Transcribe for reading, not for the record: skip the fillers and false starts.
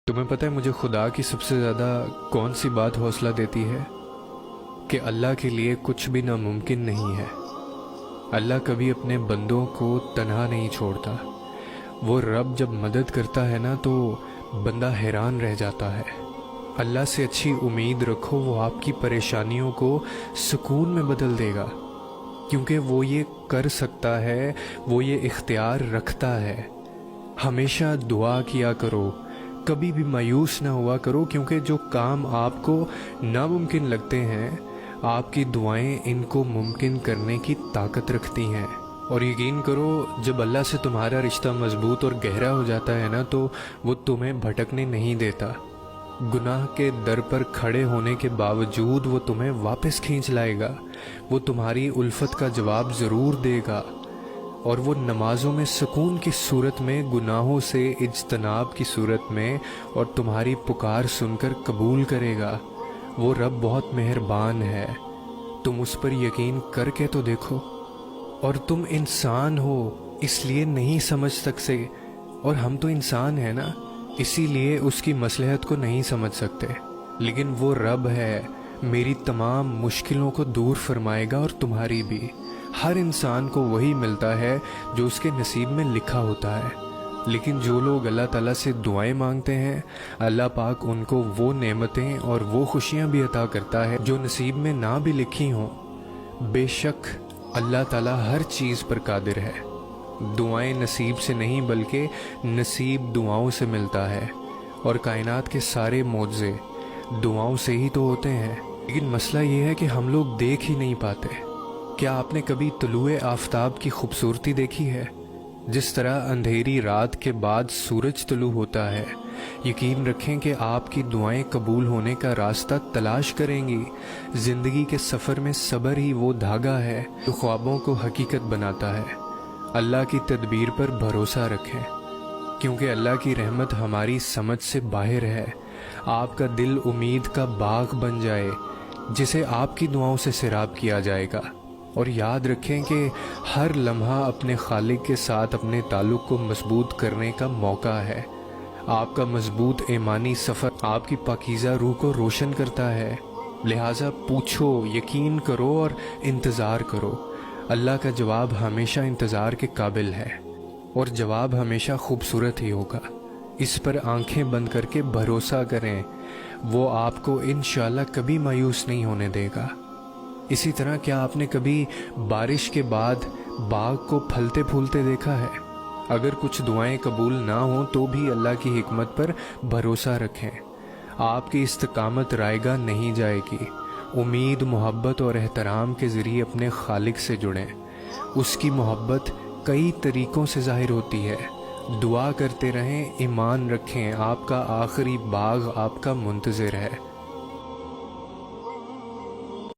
تمہیں پتہ ہے مجھے خدا کی سب سے زیادہ کون سی بات حوصلہ دیتی ہے؟ کہ اللہ کے لیے کچھ بھی ناممکن نہیں ہے۔ اللہ کبھی اپنے بندوں کو تنہا نہیں چھوڑتا۔ وہ رب جب مدد کرتا ہے نا تو بندہ حیران رہ جاتا ہے۔ اللہ سے اچھی امید رکھو، وہ آپ کی پریشانیوں کو سکون میں بدل دے گا، کیونکہ وہ یہ کر سکتا ہے، وہ یہ اختیار رکھتا ہے۔ ہمیشہ دعا کیا کرو، کبھی بھی مایوس نہ ہوا کرو، کیونکہ جو کام آپ کو ناممکن لگتے ہیں آپ کی دعائیں ان کو ممکن کرنے کی طاقت رکھتی ہیں۔ اور یقین کرو، جب اللہ سے تمہارا رشتہ مضبوط اور گہرا ہو جاتا ہے نا تو وہ تمہیں بھٹکنے نہیں دیتا۔ گناہ کے در پر کھڑے ہونے کے باوجود وہ تمہیں واپس کھینچ لائے گا۔ وہ تمہاری الفت کا جواب ضرور دے گا، اور وہ نمازوں میں سکون کی صورت میں، گناہوں سے اجتناب کی صورت میں، اور تمہاری پکار سن کر قبول کرے گا۔ وہ رب بہت مہربان ہے، تم اس پر یقین کر کے تو دیکھو۔ اور تم انسان ہو اس لیے نہیں سمجھ سکتے، اور ہم تو انسان ہیں نا، اسی لیے اس کی مصلحت کو نہیں سمجھ سکتے، لیکن وہ رب ہے، میری تمام مشکلوں کو دور فرمائے گا، اور تمہاری بھی۔ ہر انسان کو وہی ملتا ہے جو اس کے نصیب میں لکھا ہوتا ہے، لیکن جو لوگ اللہ تعالیٰ سے دعائیں مانگتے ہیں، اللہ پاک ان کو وہ نعمتیں اور وہ خوشیاں بھی عطا کرتا ہے جو نصیب میں نہ بھی لکھی ہوں۔ بے شک اللہ تعالیٰ ہر چیز پر قادر ہے۔ دعائیں نصیب سے نہیں بلکہ نصیب دعاؤں سے ملتا ہے، اور کائنات کے سارے معجزے دعاؤں سے ہی تو ہوتے ہیں۔ لیکن مسئلہ یہ ہے کہ ہم لوگ دیکھ ہی نہیں پاتے۔ کیا آپ نے کبھی طلوع آفتاب کی خوبصورتی دیکھی ہے؟ جس طرح اندھیری رات کے بعد سورج طلوع ہوتا ہے، یقین رکھیں کہ آپ کی دعائیں قبول ہونے کا راستہ تلاش کریں گی۔ زندگی کے سفر میں صبر ہی وہ دھاگا ہے جو خوابوں کو حقیقت بناتا ہے۔ اللہ کی تدبیر پر بھروسہ رکھیں، کیونکہ اللہ کی رحمت ہماری سمجھ سے باہر ہے۔ آپ کا دل امید کا باغ بن جائے جسے آپ کی دعاؤں سے سیراب کیا جائے گا۔ اور یاد رکھیں کہ ہر لمحہ اپنے خالق کے ساتھ اپنے تعلق کو مضبوط کرنے کا موقع ہے۔ آپ کا مضبوط ایمانی سفر آپ کی پاکیزہ روح کو روشن کرتا ہے، لہٰذا پوچھو، یقین کرو اور انتظار کرو۔ اللہ کا جواب ہمیشہ انتظار کے قابل ہے، اور جواب ہمیشہ خوبصورت ہی ہوگا۔ اس پر آنکھیں بند کر کے بھروسہ کریں، وہ آپ کو انشاءاللہ کبھی مایوس نہیں ہونے دے گا۔ اسی طرح کیا آپ نے کبھی بارش کے بعد باغ کو پھلتے پھولتے دیکھا ہے؟ اگر کچھ دعائیں قبول نہ ہوں تو بھی اللہ کی حکمت پر بھروسہ رکھیں۔ آپ کی استقامت رائے گاہ نہیں جائے گی۔ امید، محبت اور احترام کے ذریعے اپنے خالق سے جڑیں۔ اس کی محبت کئی طریقوں سے ظاہر ہوتی ہے۔ دعا کرتے رہیں، ایمان رکھیں، آپ کا آخری باغ آپ کا منتظر ہے۔